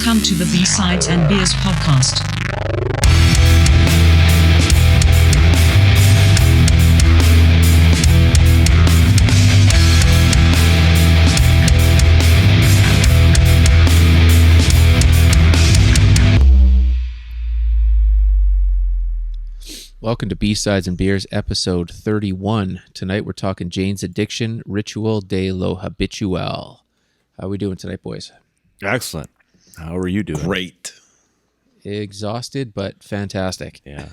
Welcome to the B-Sides and Beers podcast. Welcome to B-Sides and Beers, episode 31. Tonight we're talking Jane's Addiction, Ritual de lo Habitual. How are we doing tonight, boys? Excellent. How are you doing? Great. Exhausted, but fantastic. Yeah.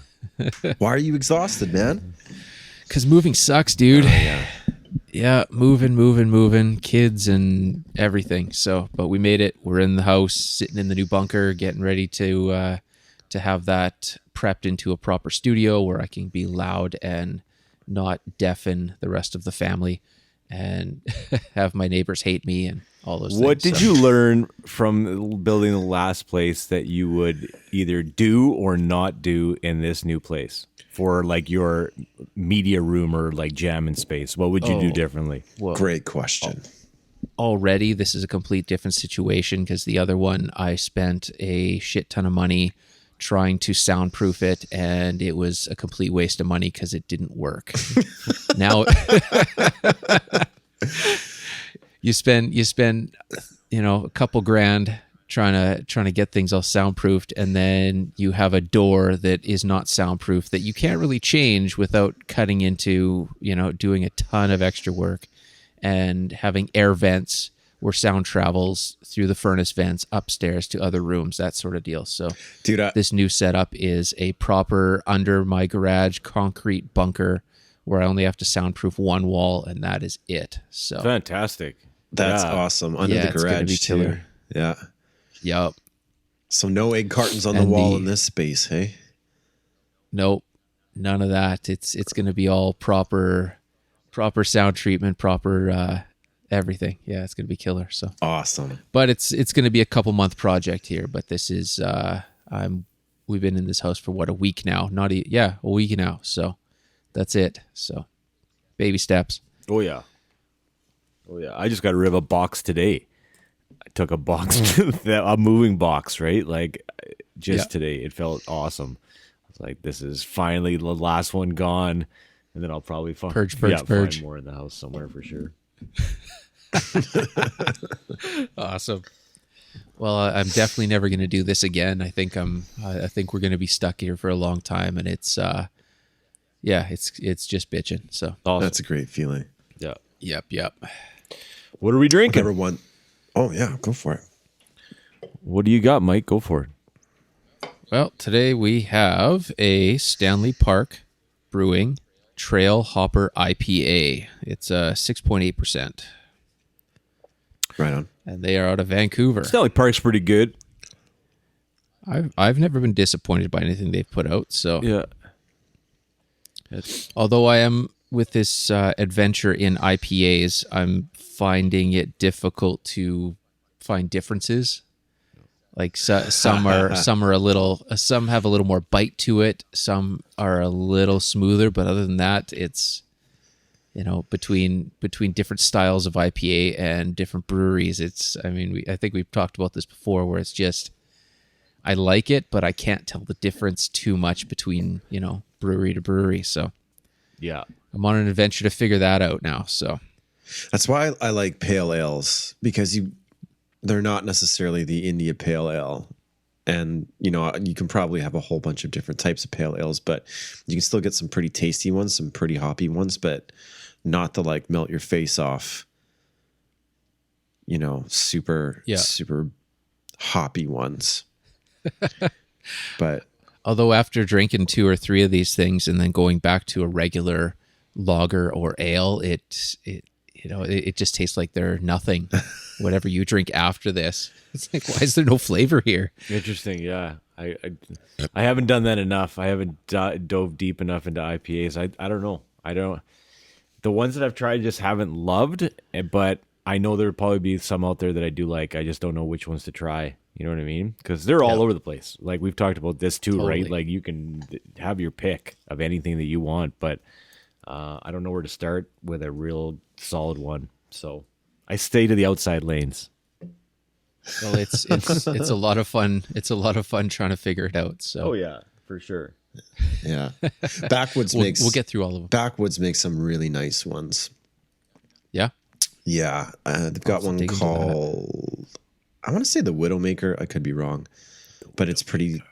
Why are you exhausted, man? Because moving sucks, dude. Oh, yeah. Yeah, moving, kids and everything. So, but we made it. We're in the house, sitting in the new bunker, getting ready to have that prepped into a proper studio where I can be loud and not deafen the rest of the family and have my neighbors hate me and all those things. What did you learn from building the last place that you would either do or not do in this new place for like your media room or like jamming space? What would you do differently? Well, Great question. already this is a complete different situation because the other one I spent a shit ton of money trying to soundproof it, and it was a complete waste of money because it didn't work. Now you spend a couple grand trying to get things all soundproofed, and then you have a door that is not soundproof that you can't really change without cutting into doing a ton of extra work and having air vents where sound travels through the furnace vents upstairs to other rooms, that sort of deal. So, Dude, this new setup is a proper under my garage concrete bunker where I only have to soundproof one wall, and that is it. So Fantastic. that's Yeah. awesome. Under the it's gonna be garage, killer. too. Yeah. Yep. So no egg cartons on the And wall the- in this space, hey? Nope, none of that. It's going to be all proper sound treatment, proper everything. Yeah, it's going to be killer. So, Awesome. but it's going to be a couple month project here. But this is we've been in this house for what, a week now? A week now. So that's it. So baby steps. Oh, yeah. I just got rid of a box today. I took a box, a moving box, right? Like just today. It felt awesome. I was like, this is finally the last one gone. And then I'll probably Purge. find more in the house somewhere for sure. Awesome. Well, I'm definitely never going to do this again. I think we're going to be stuck here for a long time, and it's it's just bitching. So Awesome. That's a great feeling. Yeah. yep. What are we drinking? Whatever one. Oh, yeah. Go for it. What do you got, Mike? Go for it. Well, today we have a Stanley Park Brewing Trail Hopper IPA. It's 6.8%. Right on. And they are out of Vancouver. Stanley Park's pretty good. I've never been disappointed by anything they've put out. So Yeah. although I am with this adventure in IPAs, I'm finding it difficult to find differences. Like some are a little, some have a little more bite to it. Some are a little smoother, but other than that, it's between different styles of IPA and different breweries. I think we've talked about this before, where it's just I like it, but I can't tell the difference too much between brewery to brewery. So Yeah. I'm on an adventure to figure that out now. So That's why I like pale ales, because they're not necessarily the India pale ale. And, you can probably have a whole bunch of different types of pale ales, but you can still get some pretty tasty ones, some pretty hoppy ones, but not the like melt your face off, super hoppy ones. But although after drinking 2 or 3 of these things and then going back to a regular lager or ale, it just tastes like they're nothing. Whatever you drink after this, it's like, why is there no flavor here? Interesting. Yeah. I haven't done that enough. I haven't dove deep enough into IPAs. I don't know. The ones that I've tried just haven't loved, but I know there'll probably be some out there that I do like. I just don't know which ones to try. You know what I mean? Because they're all over the place. Like we've talked about this too, Totally. right? Like you can have your pick of anything that you want, but I don't know where to start with a real solid one. So I stay to the outside lanes. Well, it's a lot of fun. It's a lot of fun trying to figure it out. So Oh yeah, for sure. Yeah. Backwoods we'll get through all of them. Backwoods makes some really nice ones. Yeah. Yeah. They've got one called, I want to say the Widowmaker. I could be wrong, but it's pretty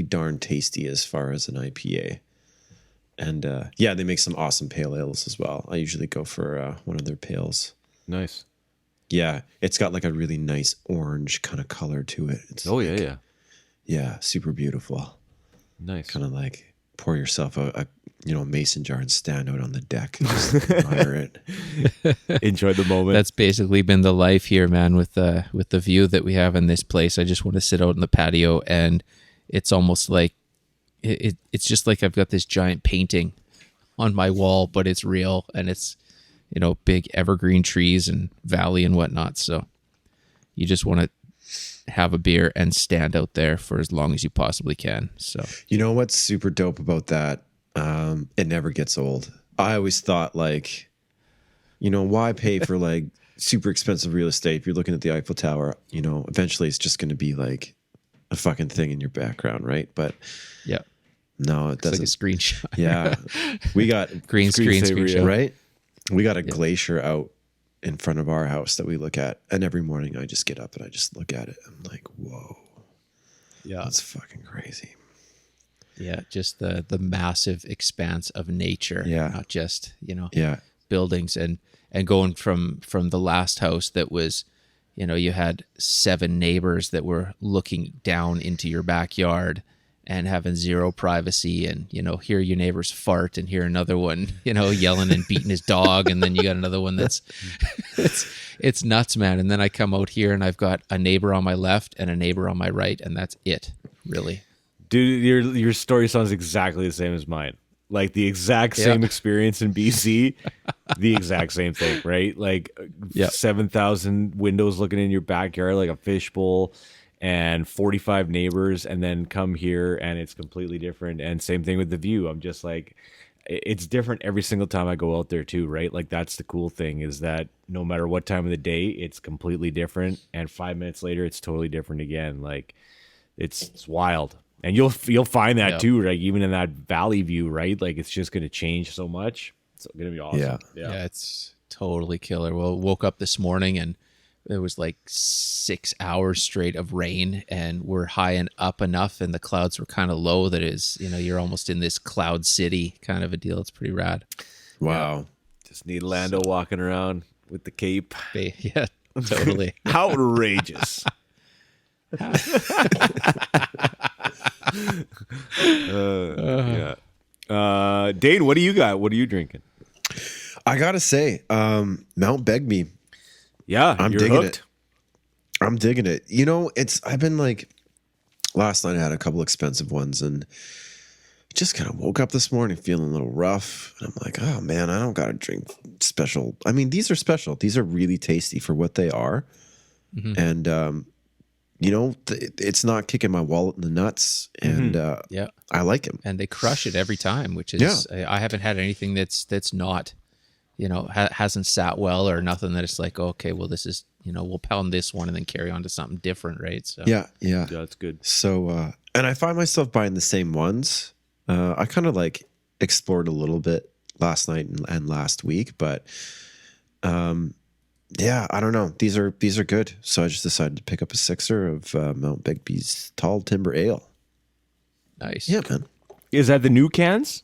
darn tasty as far as an IPA. And yeah, they make some awesome pale ales as well. I usually go for one of their pales. Nice. Yeah, it's got like a really nice orange kind of color to it. It's yeah, super beautiful. Nice. Kind of like pour yourself a mason jar and stand out on the deck and just admire it. Enjoy the moment. That's basically been the life here, man. With the view that we have in this place, I just want to sit out in the patio, and it's almost like it's just like I've got this giant painting on my wall, but it's real, and it's big evergreen trees and valley and whatnot. So you just want to have a beer and stand out there for as long as you possibly can. So you know what's super dope about that? It never gets old. I always thought like, why pay for like super expensive real estate if you're looking at the Eiffel Tower? Eventually it's just going to be like a fucking thing in your background, right? But yeah, no, it doesn't. Like a screenshot. Yeah, we got green screenshot, right? We got a glacier out in front of our house that we look at, and every morning I just get up and I just look at it. I'm like, whoa, yeah, that's fucking crazy. Yeah, just the massive expanse of nature. Yeah, not just yeah, buildings and going from the last house that was, you had 7 neighbors that were looking down into your backyard and having zero privacy, and hear your neighbors fart, and hear another one yelling and beating his dog, and then you got another one that's it's nuts, man. And then I come out here and I've got a neighbor on my left and a neighbor on my right, and that's it, really. Dude, your story sounds exactly the same as mine. Like the exact same experience in BC, the exact same thing, right? Like 7,000 windows looking in your backyard like a fishbowl, and 45 neighbors, and then come here and it's completely different. And same thing with the view. I'm just like, it's different every single time I go out there too, right? Like that's the cool thing, is that no matter what time of the day, it's completely different, and 5 minutes later it's totally different again. Like it's wild. And you'll find that too, like even in that valley view, right? Like it's just going to change so much. It's going to be awesome. Yeah, it's totally killer. Well, woke up this morning and it was like 6 hours straight of rain, and we're high and up enough, and the clouds were kind of low that is, you're almost in this cloud city kind of a deal. It's pretty rad. Wow. Yeah. Just need Lando walking around with the cape. Yeah, totally. Outrageous. Yeah. Dane, what do you got? What are you drinking? I gotta say, Mount Begbie. Yeah, I'm you're digging hooked. it. I'm digging it. I've been like, last night I had a couple expensive ones, and just kind of woke up this morning feeling a little rough. And I'm like, oh man, I don't gotta drink special. I mean, these are special. These are really tasty for what they are. Mm-hmm. And it's not kicking my wallet in the nuts, and I like them. And they crush it every time, which is I haven't had anything that's not, hasn't sat well or nothing that it's like, okay, well, this is, we'll pound this one and then carry on to something different, right? So yeah, that's good. So and I find myself buying the same ones. I kind of like explored a little bit last night and last week, but yeah, I don't know. These are good. So I just decided to pick up a 6er of Mount Begbie's Tall Timber Ale. Nice. Yeah, man. Is that the new cans?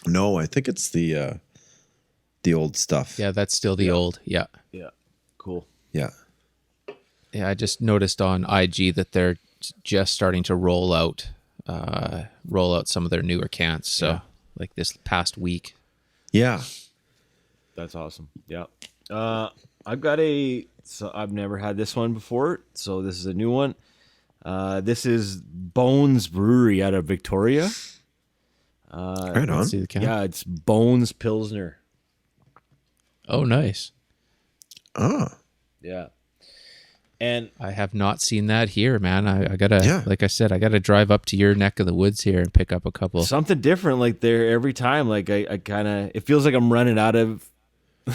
No, I think it's the old stuff. Yeah, that's still the old. Yeah. Yeah. Cool. Yeah. Yeah, I just noticed on IG that they're just starting to roll out some of their newer cans. So like this past week. Yeah. That's awesome. Yeah. I've got so I've never had this one before, so this is a new one. This is Bones Brewery out of Victoria. Right on. See the can? Yeah, it's Bones Pilsner. Oh, nice. Ah. Yeah. And I have not seen that here, man. I gotta, like I said, I gotta drive up to your neck of the woods here and pick up a couple. Something different, like there every time. Like I kind of, it feels like I'm running out of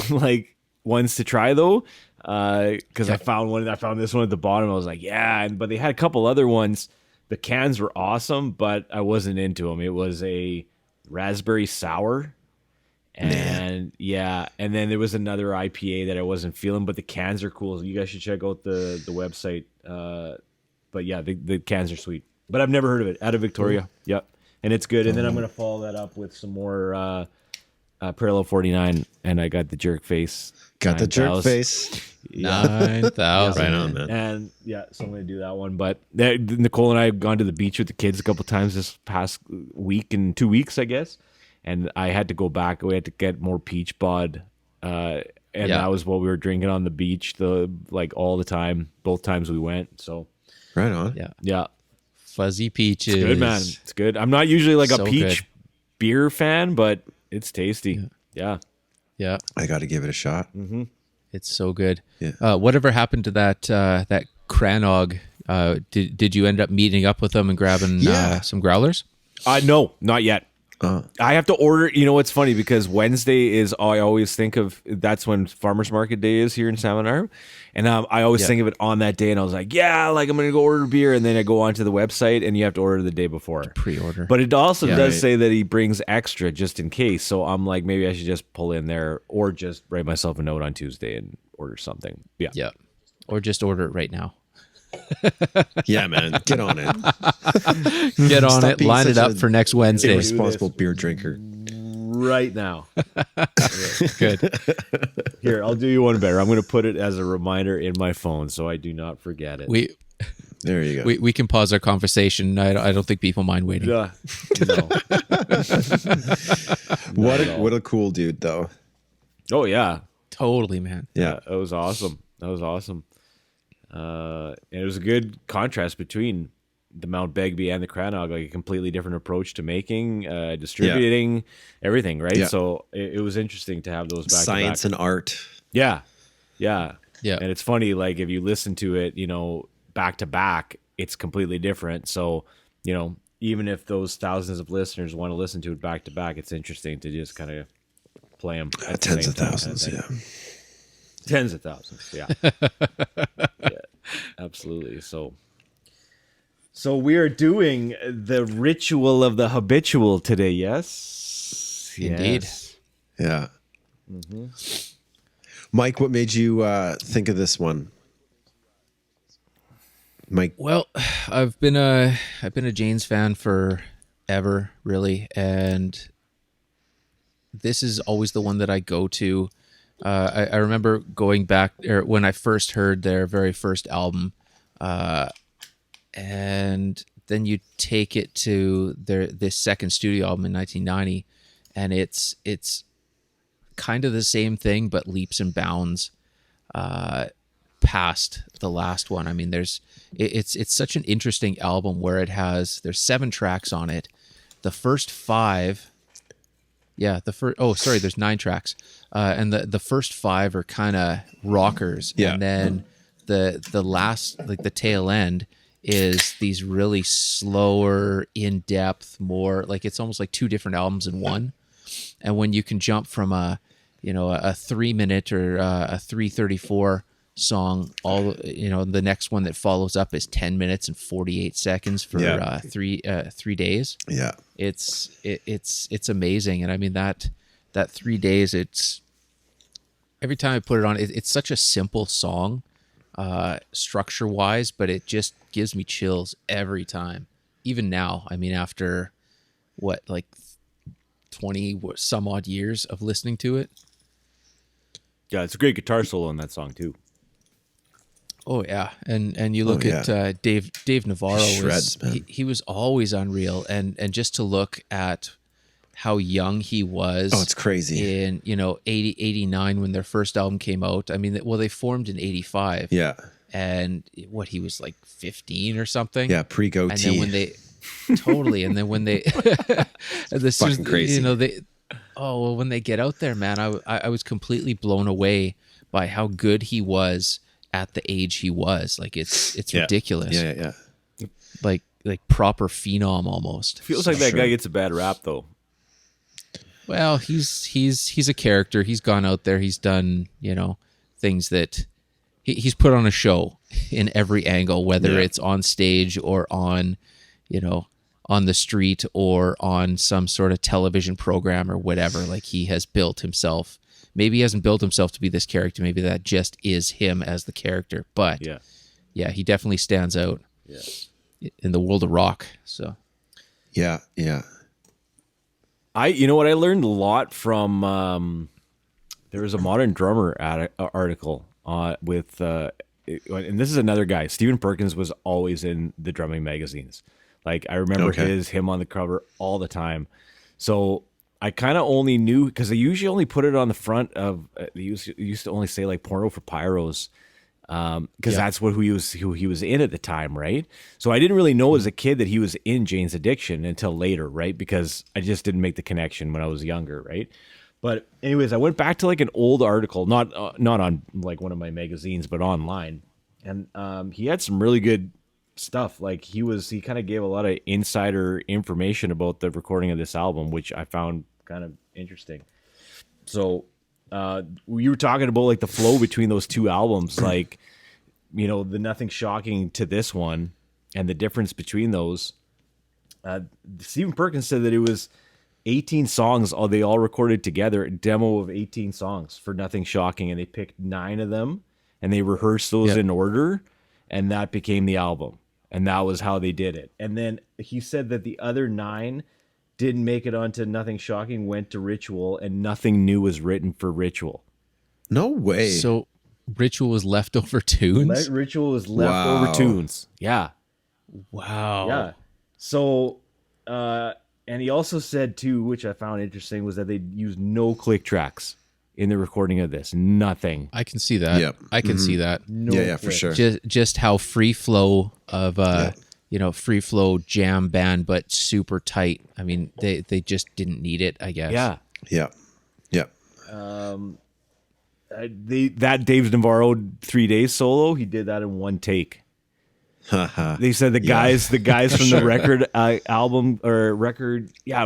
like ones to try though. because I found one. I found this one at the bottom. I was like, yeah. But they had a couple other ones. The cans were awesome, but I wasn't into them. It was a raspberry sour. And and then there was another IPA that I wasn't feeling, but the cans are cool. You guys should check out the website. But yeah, the cans are sweet. But I've never heard of it. Out of Victoria. Yep. And it's good. And then I'm going to follow that up with some more Parallel 49. And I got the jerk face. Got the jerk face. 9,000. Right on, man. And so I'm going to do that one. But Nicole and I have gone to the beach with the kids a couple times this past week and 2 weeks, I guess. And I had to go back. We had to get more peach bod. And that was what we were drinking on the beach all the time, both times we went. So right on. Yeah. Fuzzy peaches. It's good, man. It's good. I'm not usually like So a peach good. beer fan, but it's tasty. Yeah. I got to give it a shot. It's so good. Yeah. Whatever happened to that Cranog? Did you end up meeting up with them and grabbing some growlers? No, not yet. I have to order. You know, it's funny because Wednesday is, I always think of, that's when farmers market day is here in Salmon Arm. And I always think of it on that day. And I was like, I'm going to go order beer. And then I go onto the website and you have to order the day before. Pre-order. But it also does say that he brings extra just in case. So I'm like, maybe I should just pull in there or just write myself a note on Tuesday and order something. Yeah. Or just order it right now. Yeah, man. Get on it. Get on Stop it. being Line it such up a for next Wednesday. Irresponsible beer drinker. Right now. Good. Here, I'll do you one better. I'm going to put it as a reminder in my phone so I do not forget it. There you go. We can pause our conversation. I don't think people mind waiting. No. What a cool dude, though. Oh, yeah. Totally, man. Yeah. That was awesome. And it was a good contrast between the Mount Begbie and the Cranog, like a completely different approach to making, distributing, everything, right? Yeah. So it was interesting to have those back Science to back. and art. Yeah. Yeah. And it's funny, like if you listen to it, back to back, it's completely different. So, even if those thousands of listeners want to listen to it back to back, it's interesting to just kind of play them at Tens of the same time, thousands, kind of thing. yeah. Tens of thousands, yeah. Yeah, absolutely. So we are doing the ritual of the habitual today, yes? Indeed. Yes. Yeah. Mike, what made you think of this one? Mike. Well, I've been a Jane's fan forever, really, and this is always the one that I go to. I remember going back when I first heard their very first album, and then you take it to this second studio album in 1990, and it's kind of the same thing but leaps and bounds past the last one. I mean, it's such an interesting album where there's 7 tracks on it. The first 5. Yeah, there's 9 tracks. And the first 5 are kind of rockers. Yeah. And then the last, like the tail end, is these really slower, in-depth, more, like it's almost like 2 different albums in one. And when you can jump from a 3-minute or a 3:34 song, the next one that follows up is 10 minutes and 48 seconds for 3 days. Yeah. It's amazing. And I mean that 3 days, it's every time I put it on, it's such a simple song, structure wise, but it just gives me chills every time. Even now, I mean, after 20 some odd years of listening to it. Yeah, it's a great guitar solo in that song too. Oh yeah, and you look at Dave Navarro. He was always unreal, and just to look at how young he was. Oh, it's crazy. In 89 when their first album came out. I mean, they formed in 85. Yeah. And he was like 15 or something. Yeah, pre-goatee. And then when they this fucking crazy. When they get out there, man, I was completely blown away by how good he was at the age he was. Like it's ridiculous. Yeah. Like proper phenom almost. Feels like that guy gets a bad rap though. Well, he's a character. He's gone out there. He's done, things that he's put on a show in every angle, whether Yeah. it's on stage or on, on the street or on some sort of television program or whatever. Like, he has built himself. Maybe he hasn't built himself to be this character. Maybe that just is him as the character. But yeah, he definitely stands out in the world of rock. So Yeah. You know what, I learned a lot from there was a Modern Drummer article with and this is another guy. Stephen Perkins was always in the drumming magazines. Like, I remember him on the cover all the time. So I kind of only knew because they usually only put it on the front of. They used to only say like porno for pyros, because that's who he was in at the time, right? So I didn't really know as a kid that he was in Jane's Addiction until later, right? Because I just didn't make the connection when I was younger, right? But anyways, I went back to like an old article, not on like one of my magazines, but online, and he had some really good stuff. Like, he kind of gave a lot of insider information about the recording of this album, which I found kind of interesting. So you were talking about like the flow between those two albums, like, the Nothing Shocking to this one and the difference between those. Stephen Perkins said that it was 18 songs, they all recorded together, a demo of 18 songs for Nothing Shocking, and they picked 9 of them and they rehearsed those in order, and that became the album. And that was how they did it. And then he said that the other 9 didn't make it onto Nothing Shocking, went to Ritual, and nothing new was written for Ritual. No way. So Ritual was leftover tunes? Ritual was leftover tunes. Yeah. Wow. Yeah. So, and he also said too, which I found interesting, was that they used no click tracks in the recording of this. Nothing. I can see that. Yep. I can see that. No Yeah, for click. sure. Just how free flow of free flow jam band, but super tight. I mean, they just didn't need it, I guess. Yeah. Yeah. That Dave Navarro 3 Days solo, he did that in one take. They said the guys from the record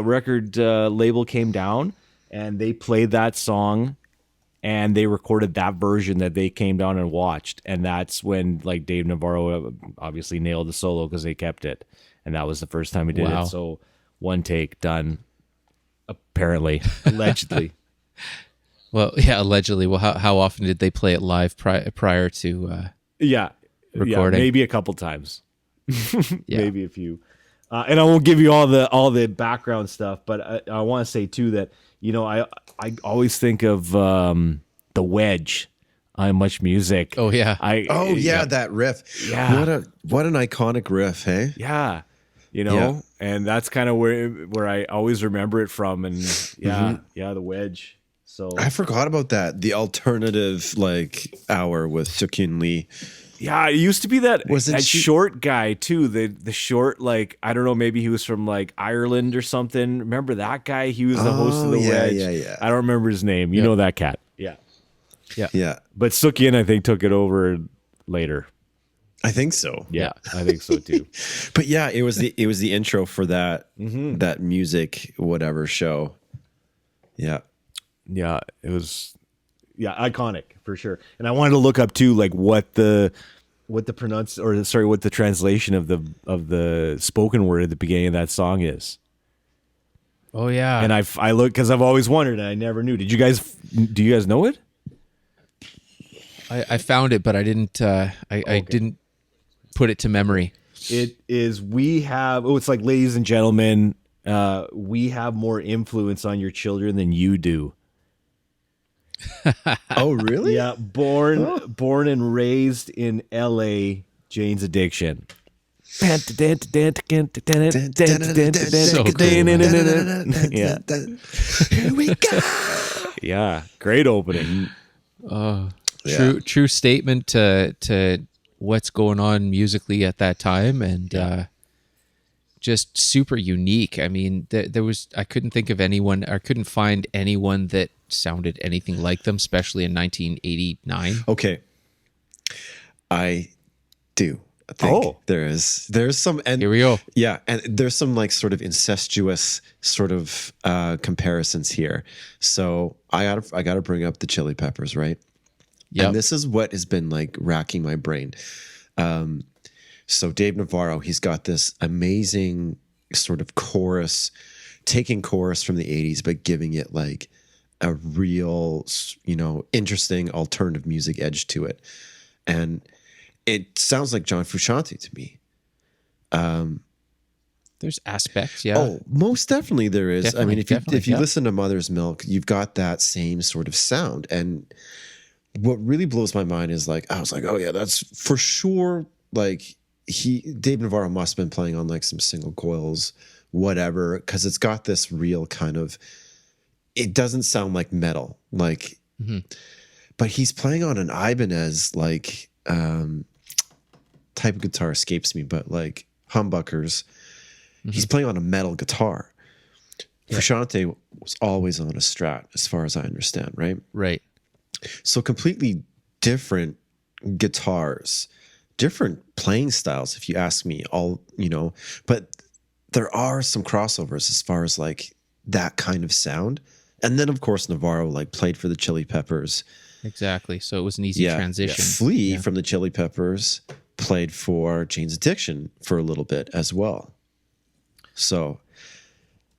record label came down and they played that song and they recorded that version that they came down and watched, and that's when like Dave Navarro obviously nailed the solo because they kept it, and that was the first time he did it. So one take done, apparently, allegedly. Well, yeah, allegedly. Well, how often did they play it live prior to recording? Maybe a couple times. Maybe a few. And I won't give you all the background stuff, but I want to say too that I always think of the Wedge on Much Music. Oh yeah. That riff. Yeah. What an iconic riff, hey? Yeah. And that's kind of where I always remember it from, and the Wedge. So I forgot about that. The alternative hour with Sookyun Lee. Yeah, it used to be that Wasn't she- short guy too. The short, I don't know, maybe he was from Ireland or something. Remember that guy? He was the host of the Wedge. Yeah. I don't remember his name. You know that cat. Yeah. But Sookyun, I think, took it over later. I think so. Yeah, I think so too. But yeah, it was the intro for that that music whatever show. Yeah. Yeah, it was iconic for sure. And I wanted to look up too what the translation of the spoken word at the beginning of that song is. Oh yeah. And I looked because I've always wondered and I never knew. Do you guys know it? I found it, but I didn't. I didn't put it to memory. It is it's like, ladies and gentlemen, we have more influence on your children than you do. Oh, really? Yeah, born and raised in L.A., Jane's Addiction. So cool. Yeah. Here we go. Yeah, great opening. True statement to what's going on musically at that time, and just super unique. I mean, I couldn't think of anyone, or couldn't find anyone that sounded anything like them, especially in 1989. Okay, I do think there's some, and here we go. Yeah, and there's some sort of incestuous sort of comparisons here. So I gotta bring up the Chili Peppers, right? Yep. And this is what has been like racking my brain. So Dave Navarro, he's got this amazing sort of chorus, taking chorus from the 80s, but giving it like a real, interesting alternative music edge to it. And it sounds like John Frusciante to me. There's aspects, yeah. Oh, most definitely there is. I mean, Definitely, if you listen to Mother's Milk, you've got that same sort of sound. And what really blows my mind is like, I was like, oh yeah, that's for sure. Like Dave Navarro must have been playing on like some single coils, whatever, because it's got this real kind of. It doesn't sound like metal, like, but he's playing on an Ibanez like type of guitar escapes me, but like humbuckers. He's playing on a metal guitar. Yeah. Frusciante was always on a Strat, as far as I understand, right? Right. So completely different guitars, different playing styles, if you ask me. But there are some crossovers as far as like that kind of sound. And then, of course, Navarro like played for the Chili Peppers. Exactly. So it was an easy transition. Flea from the Chili Peppers played for Jane's Addiction for a little bit as well. So,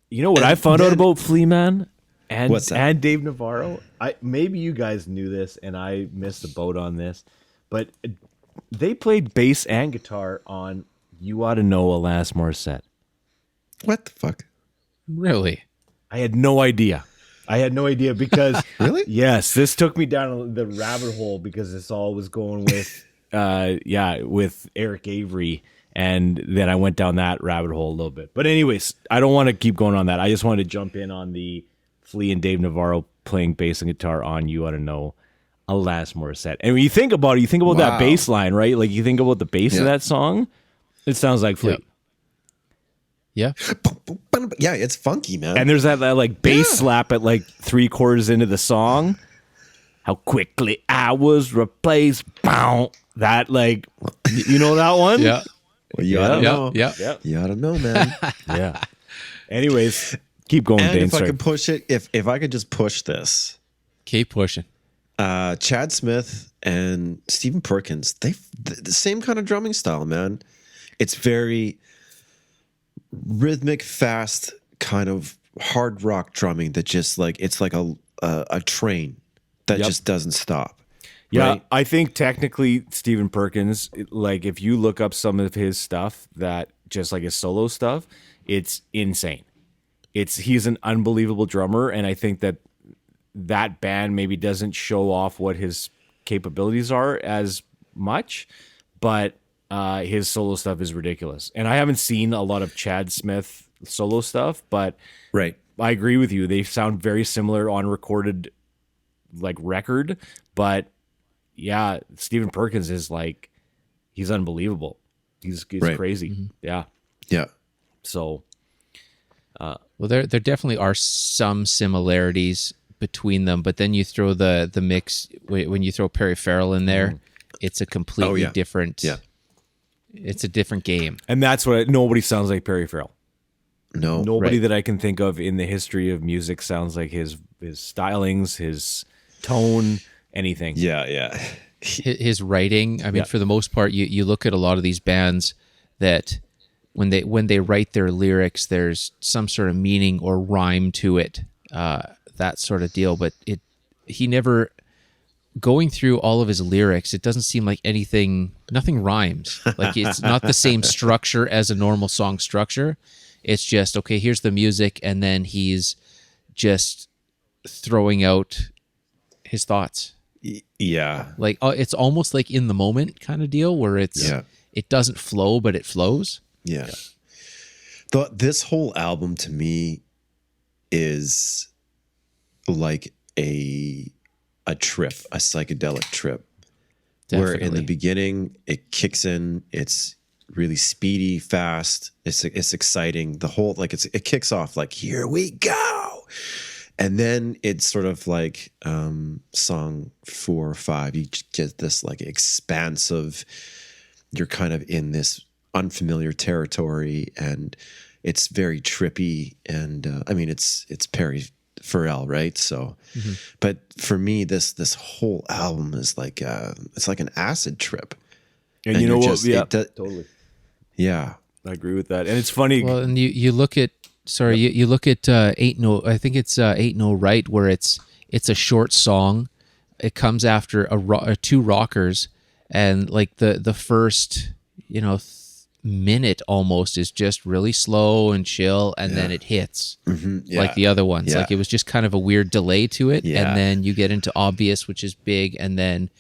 you know what I found out about Flea Man and what's that? And Dave Navarro? Maybe you guys knew this and I missed the boat on this, but they played bass and guitar on "You Ought to Know" Alanis Morissette. What the fuck? Really? I had no idea. Because really? Yes, this took me down the rabbit hole because this all was going with with Eric Avery. And then I went down that rabbit hole a little bit. But anyways, I don't want to keep going on that. I just wanted to jump in on the Flea and Dave Navarro playing bass and guitar on "You Ought to Know" Alanis Morissette. And when you think about it, that bass line, right? Like you think about the bass of that song, it sounds like Flea. Yeah. Yeah, it's funky, man. And there's that like bass slap at like 3/4 into the song. How quickly I was replaced. Bow. That like, you know that one? Yeah. Well, you ought to know. Yeah. You ought to know, man. Yeah. Anyways, keep going, And Dane. if I Sorry. could push it, if I could just push this, Keep pushing. Chad Smith and Stephen Perkins, the same kind of drumming style, man. It's very rhythmic, fast, kind of hard rock drumming that just like it's like a train that just doesn't stop. Yeah, right? I think technically Stephen Perkins, like if you look up some of his stuff, that just like his solo stuff, it's insane. He's an unbelievable drummer, and I think that band maybe doesn't show off what his capabilities are as much, but his solo stuff is ridiculous. And I haven't seen a lot of Chad Smith solo stuff, but Right. I agree with you. They sound very similar on recorded like record, but yeah, Stephen Perkins is like, he's unbelievable. He's crazy. Yeah. Yeah. So, Well, there definitely are some similarities between them, but then you throw the mix when you throw Perry Farrell in there, it's a completely different. Yeah. It's a different game. and that's what nobody sounds like Perry Farrell. No. Nobody that I can think of in the history of music sounds like his stylings, his tone, anything. Yeah. His writing, I mean, for the most part, you look at a lot of these bands that when they write their lyrics, there's some sort of meaning or rhyme to it, that sort of deal. But he never, going through all of his lyrics, it doesn't seem like nothing rhymes. Like it's not the same structure as a normal song structure. It's just, okay, here's the music, and then he's just throwing out his thoughts. Yeah. Like it's almost like in the moment kind of deal where it doesn't flow, but it flows. Yeah. This whole album to me is like a trip, a psychedelic trip. Where in the beginning it kicks in, it's really speedy, fast. It's exciting. The whole it kicks off like, here we go. And then it's sort of like song 4 or 5, you get this like expansive, you're kind of in this unfamiliar territory, and it's very trippy. And I mean, it's Perry Pharrell, right? So, but for me, this whole album is like it's like an acid trip. And you know you're what? Yeah, it totally. yeah, I agree with that. And it's funny. Well, and you look at you look at Ain't No, I think it's Ain't No Right, where it's a short song. It comes after two rockers, and like the first minute almost is just really slow and chill, and then it hits yeah. like the other ones. Yeah. Like it was just kind of a weird delay to it, Yeah. and then you get into Obvious, which is big, and then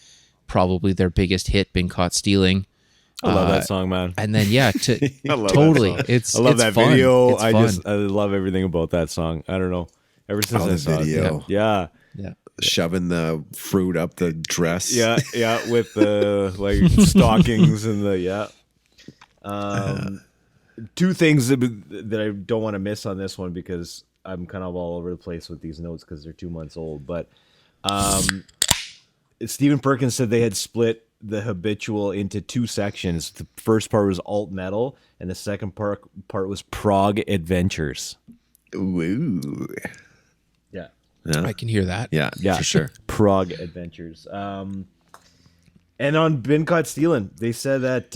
probably their biggest hit, Been Caught Stealing. I love that song, man. And then I love totally, that song. it's I love it's that fun. video. It's I fun. love everything about that song. I don't know. Ever since Oh, I the saw video. it. Yeah. Yeah. Shoving the fruit up the dress. Yeah, with the like stockings and the two things that I don't want to miss on this one because I'm kind of all over the place with these notes because they're 2 months old. But Stephen Perkins said they had split the Habitual into two sections. The first part was alt metal, and the second part was prog adventures. Ooh. Yeah. Yeah. I can hear that. Yeah, for sure. Prog adventures. And on Been Caught Stealing, they said that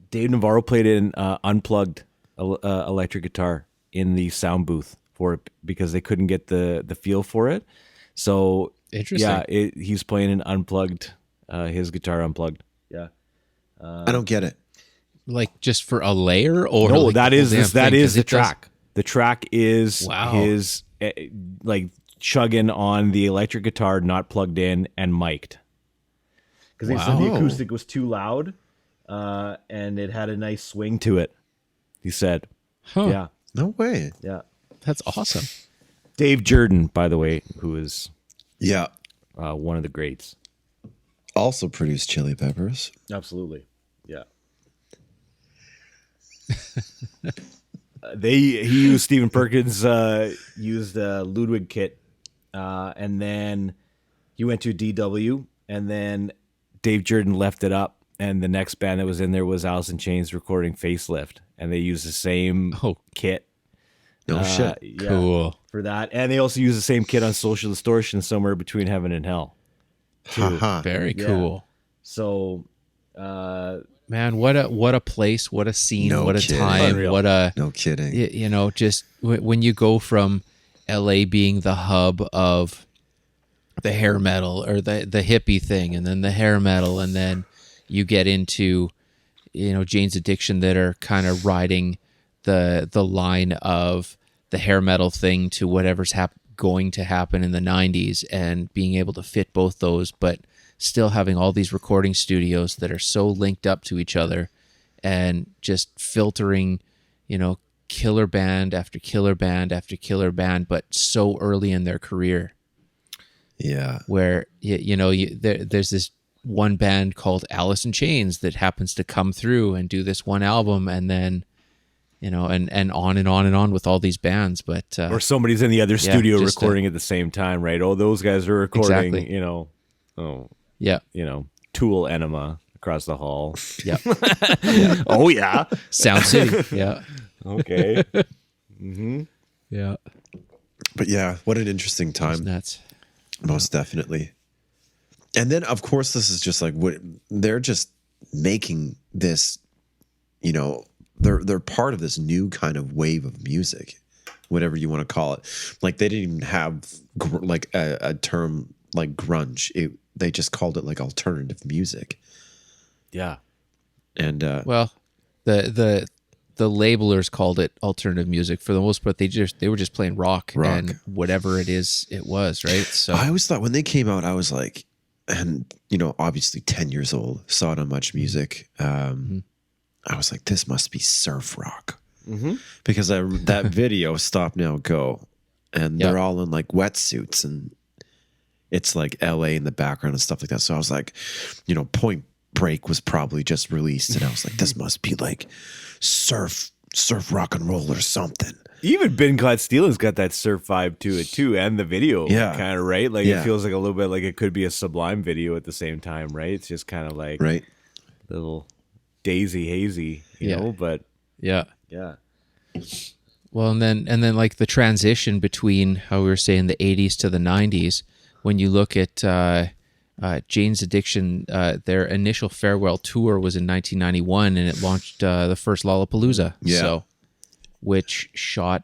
Dave Navarro played an unplugged electric guitar in the sound booth for it because they couldn't get the feel for it. So Interesting. yeah, he's playing an unplugged, his guitar unplugged. Yeah. I don't get it. Like just for a layer, or No, like that the whole is damn that thing? is 'Cause the it does- track. The track is Wow. his like chugging on the electric guitar, not plugged in and mic'd. Because they said the Wow. acoustic was too loud, and it had a nice swing to it. He said, Huh. "Yeah, No way. yeah." That's awesome. Dave Jordan, by the way, who is Yeah. one of the greats. Also produced Chili Peppers. Absolutely, yeah. He used Stephen Perkins used a Ludwig kit, and then he went to DW, and then Dave Jordan left it up, and the next band that was in there was Alice in Chains recording Facelift, and they used the same kit. No shit. Yeah, Cool. for that, and they also used the same kit on Social Distortion, Somewhere Between Heaven and Hell. Haha. Very Yeah. cool. So, Man, what a place, what a scene, No what a kidding. time, Unreal. what a No kidding. just when you go from LA being the hub of the hair metal or the hippie thing, and then the hair metal, and then you get into Jane's Addiction that are kind of riding the line of the hair metal thing to whatever's going to happen in the 90s, and being able to fit both those, but still having all these recording studios that are so linked up to each other, and just filtering killer band after killer band after killer band, but so early in their career, Yeah. where there's this one band called Alice in Chains that happens to come through and do this one album, and then and on and on and on with all these bands. But or somebody's in the other studio just, recording at the same time, right? Oh, those guys are recording, Exactly. Yeah. Tool Enema across the hall. Yeah. Oh yeah. Sound City. Yeah. Okay. Yeah. But yeah, what an interesting It's time. nuts. Most definitely. And then, of course, this is just like what they're just making this, they're part of this new kind of wave of music, whatever you want to call it. Like they didn't even have like a term like grunge. They just called it like alternative music. Yeah. And Well, the labelers called it alternative music for the most part. They were just playing rock. And whatever it was, right? So I always thought when they came out, I was like, and obviously 10 years old, saw it on Much Music. I was like, this must be surf rock, because that video Stop Now Go, and they're all in like wetsuits, and it's like LA in the background and stuff like that. So I was like, Point Break was probably just released, and I was like, this must be like surf rock and roll or something. Even Been Caught Stealing's got that surf vibe to it too, and the video, kind of right. Like it feels like a little bit like it could be a Sublime video at the same time, right? It's just kind of like little daisy hazy, you know. But yeah. Well, and then like the transition between how we were saying the 80s to the 90s, when you look at Jane's Addiction, their initial farewell tour was in 1991, and it launched the first Lollapalooza. Yeah. So, which shot,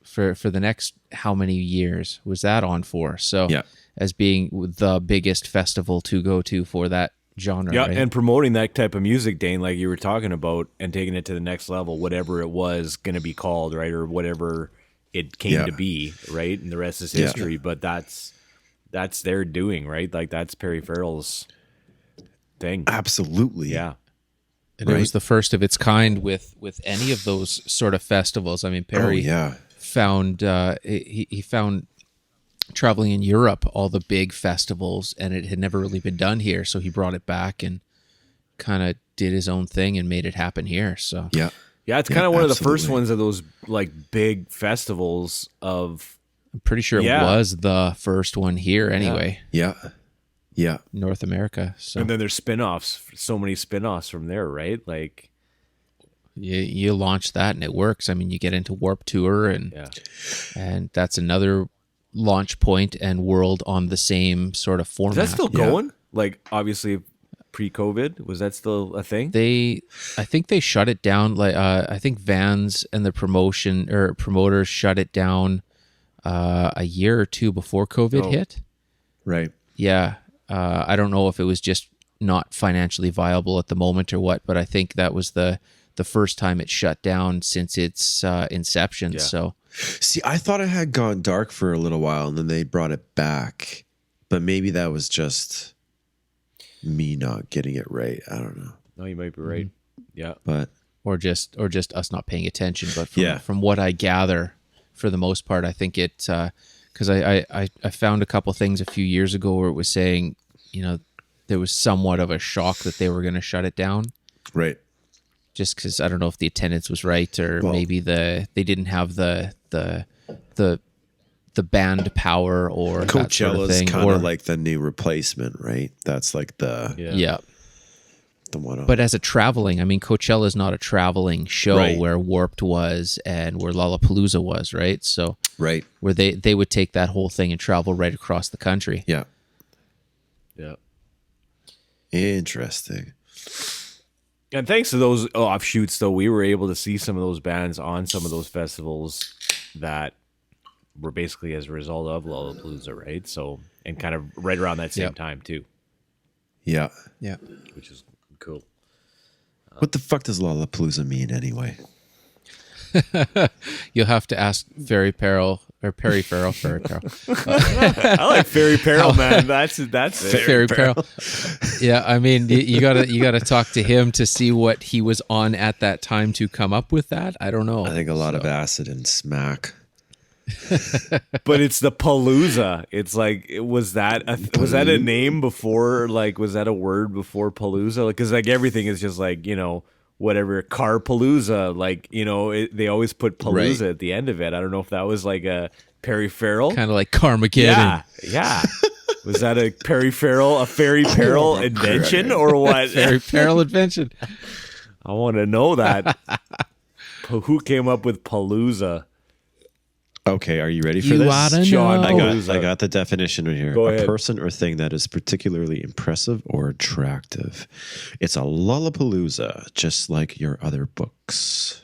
for the next how many years was that on for? So, Yeah. as being the biggest festival to go to for that genre, Yeah, right? and promoting that type of music, Dane, like you were talking about, and taking it to the next level, whatever it was going to be called, right, or whatever it came to be, right, and the rest is history. But that's their doing, right? Like that's Perry Farrell's thing. Absolutely. Yeah, And it was the first of its kind with any of those sort of festivals. I mean, Perry found he found traveling in Europe all the big festivals, and it had never really been done here. So he brought it back and kind of did his own thing and made it happen here. So yeah, it's kind of one of the first ones of those like big festivals of. I'm pretty sure it was the first one here anyway. Yeah. North America. So And then there's spin-offs, so many spin-offs from there, right? Like you launch that and it works. I mean, you get into Warp Tour and that's another launch point and world on the same sort of format. Is that still going? Like obviously pre-COVID, was that still a thing? I think they shut it down. Like I think Vans and the promoters shut it down a year or two before COVID hit. Right. Yeah. I don't know if it was just not financially viable at the moment or what, but I think that was the first time it shut down since its inception. Yeah. So, see, I thought it had gone dark for a little while, and then they brought it back. But maybe that was just me not getting it right. I don't know. No, you might be right. Yeah, But or just us not paying attention. But Yeah. from what I gather, for the most part, I think it because I found a couple things a few years ago where it was saying, there was somewhat of a shock that they were going to shut it down. right. Just because I don't know if the attendance was right, or maybe they didn't have the band power, or that sort of Coachella's thing, kind or of like the new replacement, right? That's like the one. But as a traveling, I mean, Coachella is not a traveling show where Warped was and where Lollapalooza was, right? So right. where they would take that whole thing and travel right across the country. Yeah. yeah. Interesting. And thanks to those offshoots, though, we were able to see some of those bands on some of those festivals that were basically as a result of Lollapalooza, right? So, and kind of right around that same time too, Yeah. Yeah. which is cool. What the fuck does Lollapalooza mean anyway? You'll have to ask Perry Farrell. I like Ferry Perrell, man. That's it. Ferry Farrell. Yeah, I mean, you gotta talk to him to see what he was on at that time to come up with that. I don't know. I think a lot of acid and smack. But it's the Palooza. It's like, was that a name before? Like, was that a word before Palooza? Because like everything is just like, whatever, car Palooza. Like, they always put Palooza at the end of it. I don't know if that was like a Perry Farrell, kind of like Carmageddon. Yeah. Was that a Perry Farrell invention or what? Perry Farrell invention. I want to know that. Who came up with Palooza? Okay, are you ready for You this? oughta John know. Palooza. I got the definition right here. Go A ahead. person or thing that is particularly impressive or attractive. It's a Lollapalooza, just like your other books.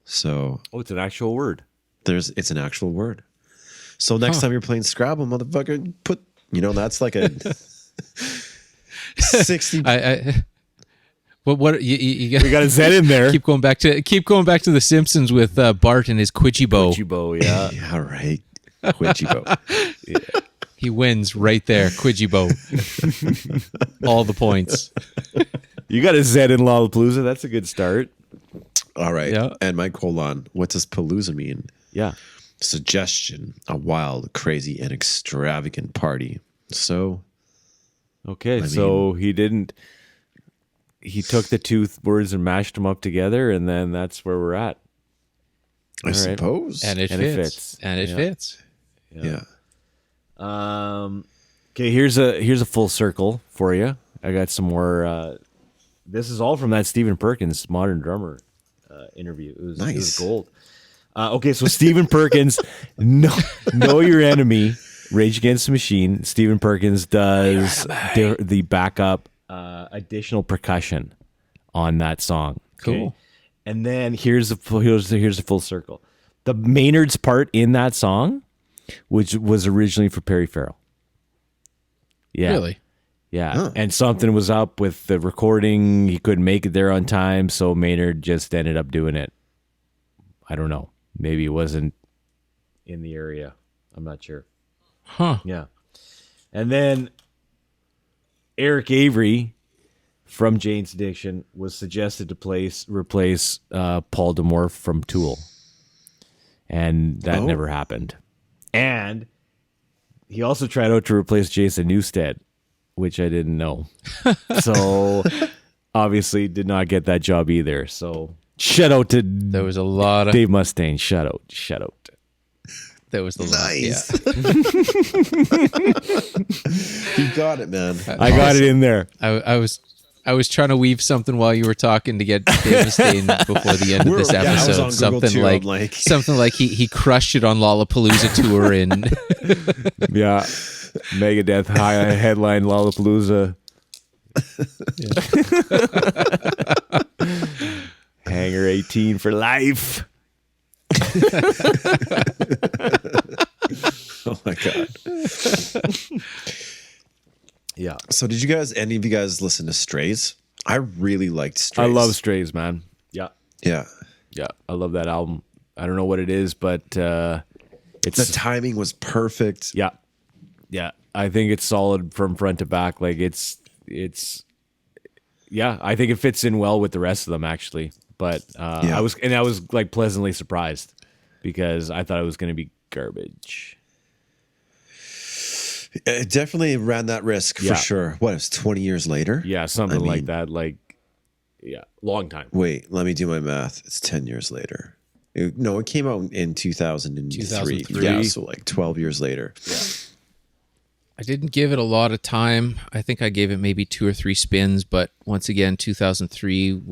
So Oh, it's an actual word. it's an actual word. So next time you're playing Scrabble, motherfucker, that's like a 60. But what you got? We got a Z in there. Keep going back to the Simpsons with Bart and his Quidgy-Bo. Quidgy-Bo, yeah. Yeah, right. Quidgy-Bo. He wins right there, Quidgy-Bo. All the points. You got a Z in Lollapalooza. That's a good start. All right. Yeah. And Mike, hold on. What does Palooza mean? Yeah. Suggestion, a wild, crazy, and extravagant party. So, Okay, so he took the two words and mashed them up together, and then that's where we're at. I suppose. And it fits. Yeah. Okay, here's a full circle for you. I got some more. This is all from that Stephen Perkins, Modern Drummer interview. It was Nice. gold. Okay, so Stephen Perkins, know your enemy, Rage Against the Machine. Stephen Perkins does the backup additional percussion on that song. Okay? Cool. And then here's the full circle. The Maynard's part in that song, which was originally for Perry Farrell. Yeah. Really? Yeah. Huh. And something was up with the recording. He couldn't make it there on time, so Maynard just ended up doing it. I don't know. Maybe it wasn't in the area. I'm not sure. Huh. Yeah. And then Eric Avery from Jane's Addiction was suggested to replace Paul Damore from Tool. And that never happened. And he also tried out to replace Jason Newsted, which I didn't know. So obviously did not get that job either. So shout out to There was a lot of Dave Mustaine. Shout out. there was the Nice. You got it, man. I got it in there. I was trying to weave something while you were talking to get Dave Mustaine before the end of this Yeah, I was episode. on Google Something too, like, I'm like- something like he crushed it on Lollapalooza tour and Yeah. Megadeth headline Lollapalooza. Hanger 18 for life. Oh my god. Yeah. So did any of you guys listen to Strays? I really liked Strays. I love Strays, man. Yeah. Yeah. Yeah. I love that album. I don't know what it is, but it's The timing was perfect. yeah. Yeah. I think it's solid from front to back. Like it's yeah, I think it fits in well with the rest of them actually. But Yeah. I was like pleasantly surprised because I thought it was going to be garbage. It definitely ran that risk for Yeah. sure. What, it was 20 years later? Yeah, something I like mean- that. Like, yeah, long time. Wait, let me do my math. It's 10 years later. It came out in 2003. 2003. Yeah, so like 12 years later. I didn't give it a lot of time. I think I gave it maybe 2 or 3 spins, but once again, 2003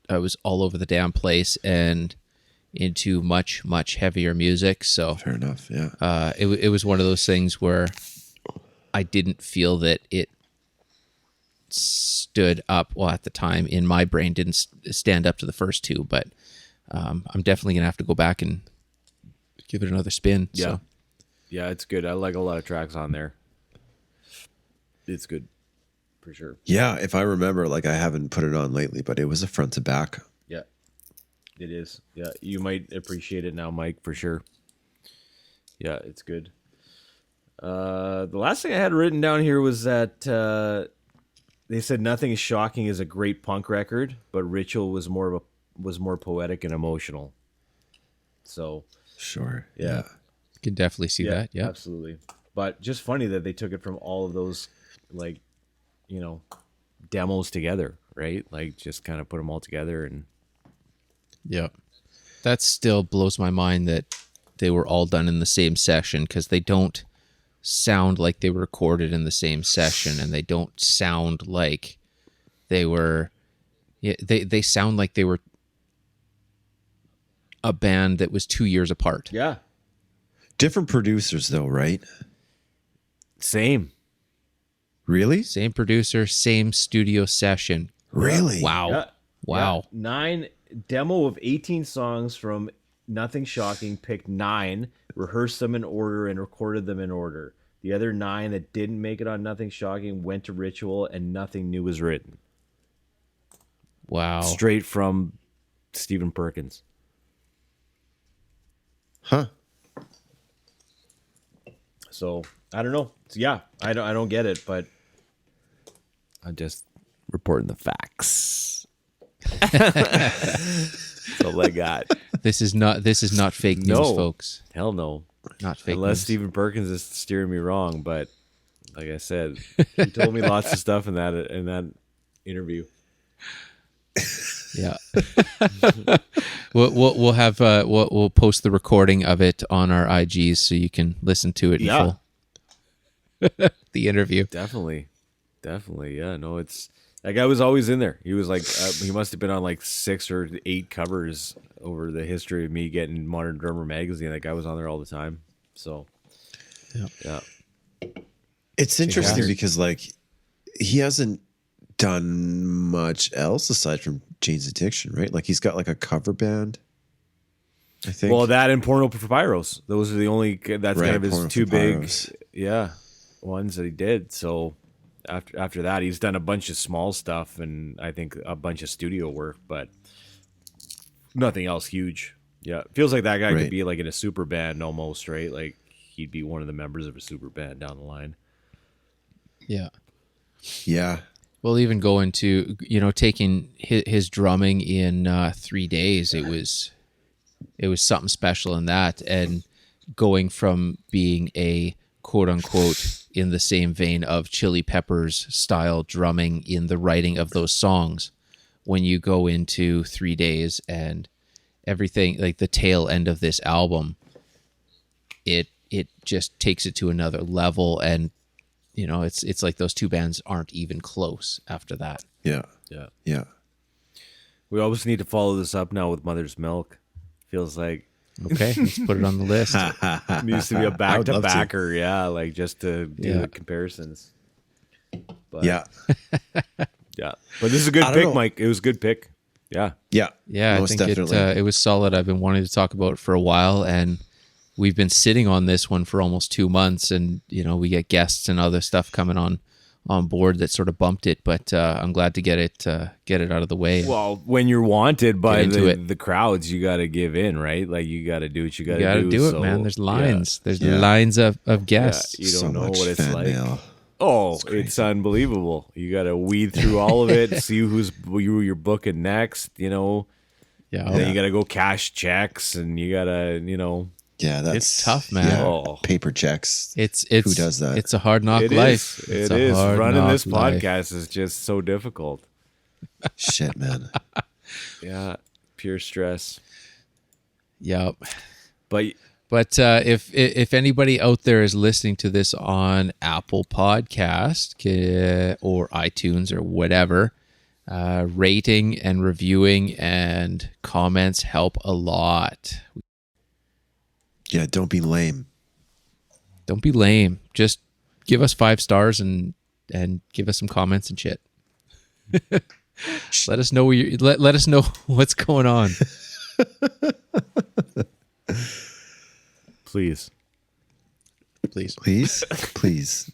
I was all over the damn place and into much, much heavier music. So Fair enough, yeah. it was one of those things where I didn't feel that it stood up. Well, at the time in my brain, didn't stand up to the first 2, but I'm definitely gonna have to go back and give it another spin. Yeah. So. Yeah, it's good. I like a lot of tracks on there. It's good. For sure. Yeah, if I remember, like I haven't put it on lately, but it was a front to back. Yeah. It is. Yeah. You might appreciate it now, Mike, for sure. Yeah, it's good. The last thing I had written down here was that they said Nothing is Shocking is a great punk record, but Ritual was more poetic and emotional. So Sure. yeah. Can definitely see that. Yeah. Absolutely. But just funny that they took it from all of those, like, demos together, right? Like, just kind of put them all together and. Yeah. That still blows my mind that they were all done in the same session, because they don't sound like they were recorded in the same session, and they don't sound like they were. Yeah, they sound like they were a band that was 2 years apart. Yeah. Different producers, though, right? Same. Really? Same producer, same studio session. Really? Wow. Yeah. Wow. Yeah. 9 demo of 18 songs from Nothing Shocking, picked 9, rehearsed them in order, and recorded them in order. The other 9 that didn't make it on Nothing Shocking went to Ritual, and nothing new was written. Wow. Straight from Stephen Perkins. Huh. So I don't know. Yeah, I don't get it, but I'm just reporting the facts. That's all I got. This is not fake news, No. folks. Hell no. Not fake Unless news. Stephen Perkins is steering me wrong, but like I said, he told me lots of stuff in that interview. Yeah. we'll have we'll post the recording of it on our IGs so you can listen to it in Yeah. full. The interview. Definitely. Yeah, no, it's That guy was always in there. He was like, he must have been on like 6 or 8 covers over the history of me getting Modern Drummer magazine. That guy was on there all the time. So, yeah. It's interesting because like he hasn't done much else aside from Jane's Addiction, right? Like he's got like a cover band, I think. Well, that and Porno for Pyros. Those are the only. That's Right, kind of his Porno two for big, Pyros. ones that he did. So after that, he's done a bunch of small stuff and I think a bunch of studio work, but nothing else huge. Yeah, feels like that guy Right. could be like in a super band almost, right? Like he'd be one of the members of a super band down the line. Yeah. Yeah. Well, even going to, taking his drumming in 3 days, it was something special in that. And going from being a quote unquote in the same vein of Chili Peppers style drumming in the writing of those songs, when you go into 3 days and everything, like the tail end of this album, it just takes it to another level. And it's like those two bands aren't even close after that. Yeah. Yeah. Yeah. We always need to follow this up now with Mother's Milk. Feels like Okay, let's put it on the list. it needs to be a I would back to love to. backer, yeah, like just to do Yeah. the comparisons. But, Yeah. yeah. But this is a good I don't pick, know. Mike. It was a good pick. Yeah. Yeah. Yeah, Most I think definitely. it was solid. I've been wanting to talk about it for a while, and we've been sitting on this one for almost 2 months, and we get guests and other stuff coming on board that sort of bumped it. But I'm glad to get it out of the way. Well, when you're wanted by Get into it. the crowds, you got to give in, right? Like you got to do what you got you got to to do it, so, man. There's yeah. lines. There's Yeah. lines of Yeah, guests. you don't So know much what it's fan like. mail. Oh, it's unbelievable. You got to weed through all of it, see who you're booking next, Yeah, Then you got to go cash checks and you got to, Yeah, that's It's tough, man. Yeah. Oh. Paper checks. it's Who does that? It's a hard knock It life. is. It's It a is. hard Running knock this life. podcast is just so difficult. Shit, man. Yeah, pure stress. Yep. But But if anybody out there is listening to this on Apple Podcast or iTunes or whatever, rating and reviewing and comments help a lot. Yeah, don't be lame. Don't be lame. Just give us 5 stars and give us some comments and shit. Let us know let us know what's going on. please. Please. Please? Please.